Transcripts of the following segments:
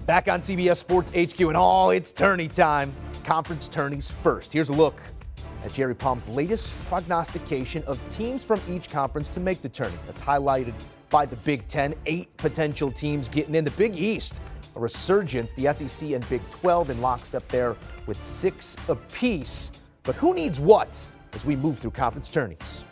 Back on CBS Sports HQ, and it's tourney time. Conference tourneys first. Here's a look at Jerry Palm's latest prognostication of teams from each conference to make the tourney. That's highlighted by the Big Ten. 8 potential teams getting in. The Big East, a resurgence. The SEC and Big 12 in lockstep there with 6 apiece. But who needs what as we move through conference tourneys?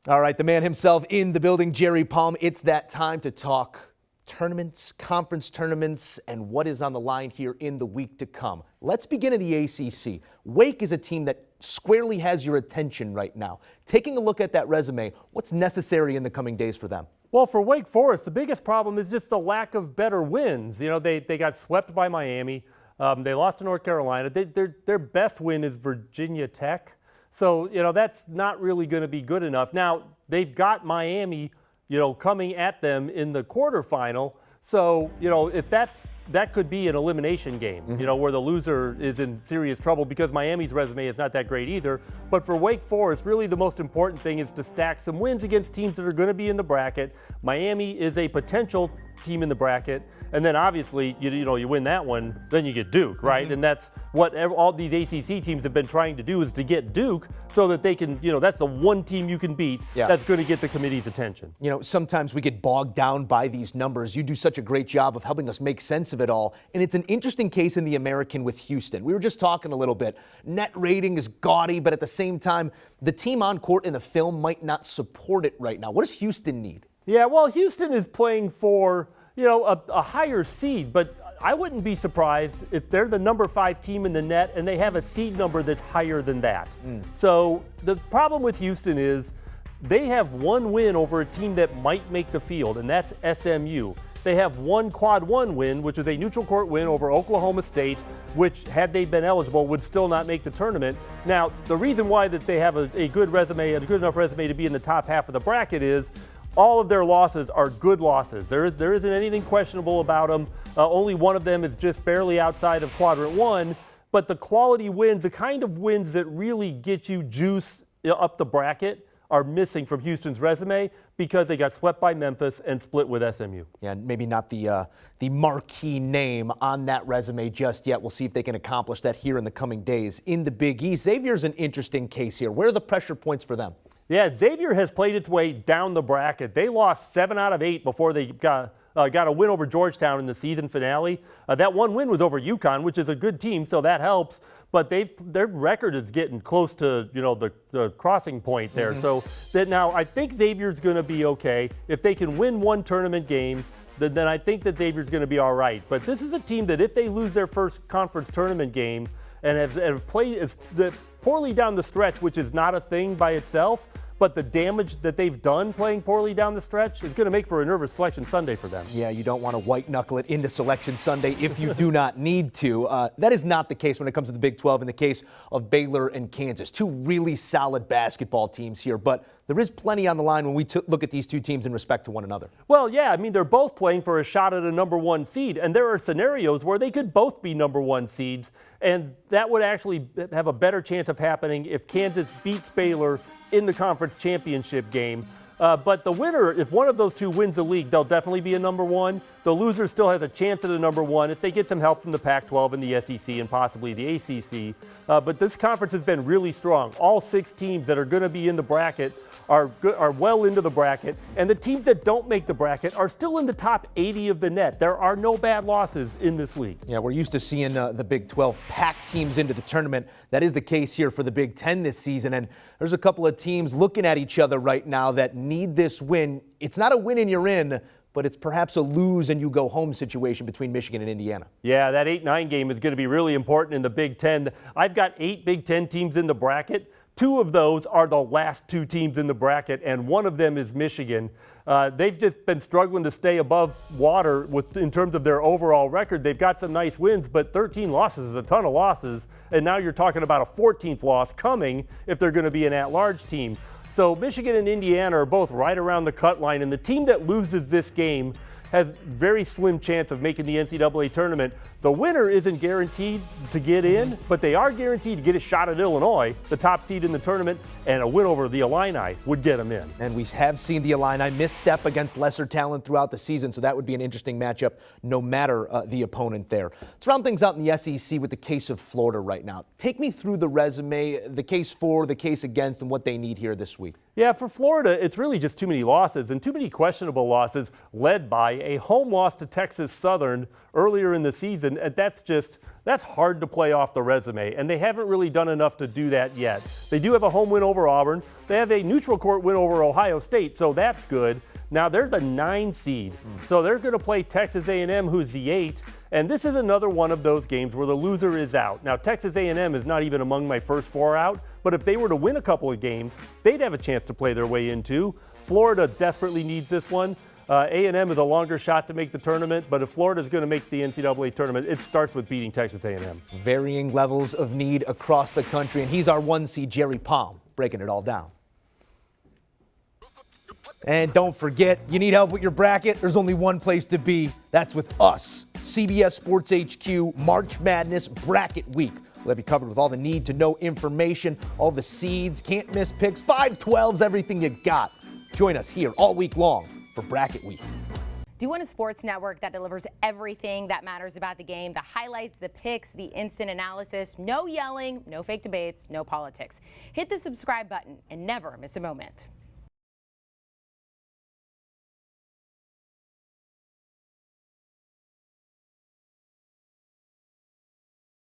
All right, the man himself in the building, Jerry Palm. It's that time to talk tournaments, conference tournaments, and what is on the line here in the week to come. Let's begin in the ACC. Wake is a team that squarely has your attention right now. Taking a look at that resume, what's necessary in the coming days for them? Well, for Wake Forest, the biggest problem is just the lack of better wins. You know, they got swept by Miami. They lost to North Carolina. Their best win is Virginia Tech. So, you know, that's not really going to be good enough. Now, they've got Miami, you know, coming at them in the quarterfinal. So, you know, if that could be an elimination game, you know, where the loser is in serious trouble because Miami's resume is not that great either. But for Wake Forest, really the most important thing is to stack some wins against teams that are going to be in the bracket. Miami is a potential team in the bracket. And then obviously, you win that one, then you get Duke, right? And that's what all these ACC teams have been trying to do, is to get Duke so that they can, you know, that's the one team you can beat that's going to get the committee's attention. You know, sometimes we get bogged down by these numbers. You do such a great job of helping us make sense of it all. And it's an interesting case in the American with Houston. We were just talking a little bit. Net rating is gaudy, but at the same time, the team on court in the film might not support it right now. What does Houston need? Yeah, well, Houston is playing for, you know, a higher seed, but I wouldn't be surprised if they're the number 5 team in the net and they have a seed number that's higher than that. So the problem with Houston is they have one win over a team that might make the field, and that's SMU. They have one quad 1 win, which is a neutral court win over Oklahoma State, which, had they been eligible, would still not make the tournament. Now, the reason why that they have a good resume, a good enough resume to be in the top half of the bracket is all of their losses are good losses. There isn't anything questionable about them. Only one of them is just barely outside of quadrant 1. But the quality wins, the kind of wins that really get you juice up the bracket, are missing from Houston's resume because they got swept by Memphis and split with SMU. Yeah, maybe not the marquee name on that resume just yet. We'll see if they can accomplish that here in the coming days. In the Big East, Xavier's an interesting case here. Where are the pressure points for them? Yeah, Xavier has played its way down the bracket. They lost 7 out of 8 before they got a win over Georgetown in the season finale. That one win was over UConn, which is a good team, so that helps. But their record is getting close to, you know, the crossing point there. So that now I think Xavier's going to be okay. If they can win one tournament game, then I think that Xavier's going to be all right. But this is a team that if they lose their first conference tournament game and have played poorly down the stretch, which is not a thing by itself, but the damage that they've done playing poorly down the stretch is going to make for a nervous Selection Sunday for them. Yeah, you don't want to white-knuckle it into Selection Sunday if you do not need to. That is not the case when it comes to the Big 12 in the case of Baylor and Kansas. 2 really solid basketball teams here, but there is plenty on the line when we look at these 2 teams in respect to one another. Well, yeah, I mean, they're both playing for a shot at a number 1 seed, and there are scenarios where they could both be number 1 seeds, and that would actually have a better chance of happening if Kansas beats Baylor in the conference championship game. But the winner, if one of those 2 wins the league, they'll definitely be a number 1. The loser still has a chance at a number 1 if they get some help from the Pac-12 and the SEC and possibly the ACC. But this conference has been really strong. All 6 teams that are going to be in the bracket are well into the bracket, and the teams that don't make the bracket are still in the top 80 of the net. There are no bad losses in this league. Yeah, we're used to seeing the Big 12 pack teams into the tournament. That is the case here for the Big 10 this season, and there's a couple of teams looking at each other right now that need this win. It's not a win and you're in, but it's perhaps a lose and you go home situation between Michigan and Indiana. Yeah, that 8-9 game is going to be really important in the Big 10. I've got 8 Big 10 teams in the bracket. 2 of those are the last 2 teams in the bracket, and one of them is Michigan. They've just been struggling to stay above water in terms of their overall record. They've got some nice wins, but 13 losses is a ton of losses, and now you're talking about a 14th loss coming if they're going to be an at-large team. So Michigan and Indiana are both right around the cut line, and the team that loses this game has very slim chance of making the NCAA tournament. The winner isn't guaranteed to get in, but they are guaranteed to get a shot at Illinois, the top seed in the tournament, and a win over the Illini would get them in. And we have seen the Illini misstep against lesser talent throughout the season, so that would be an interesting matchup no matter the opponent there. Let's round things out in the SEC with the case of Florida right now. Take me through the resume, the case for, the case against, and what they need here this week. Yeah, for Florida, it's really just too many losses and too many questionable losses, led by a home loss to Texas Southern earlier in the season. And that's hard to play off the resume, and they haven't really done enough to do that yet. They do have a home win over Auburn. They have a neutral court win over Ohio State, so that's good. Now they're the 9 seed, so they're going to play Texas A&M, who's the 8, and this is another one of those games where the loser is out. Now Texas A&M is not even among my first 4 out, but if they were to win a couple of games, they'd have a chance to play their way into. Florida desperately needs this one. A&M is a longer shot to make the tournament, but if Florida's going to make the NCAA tournament, it starts with beating Texas A&M. Varying levels of need across the country, and he's our 1 seed, Jerry Palm, breaking it all down. And don't forget, you need help with your bracket? There's only one place to be. That's with us. CBS Sports HQ March Madness Bracket Week. We'll have you covered with all the need-to-know information, all the seeds, can't-miss picks, 5-12s, everything you got. Join us here all week long for Bracket Week. Do you want a sports network that delivers everything that matters about the game? The highlights, the picks, the instant analysis, no yelling, no fake debates, no politics. Hit the subscribe button and never miss a moment.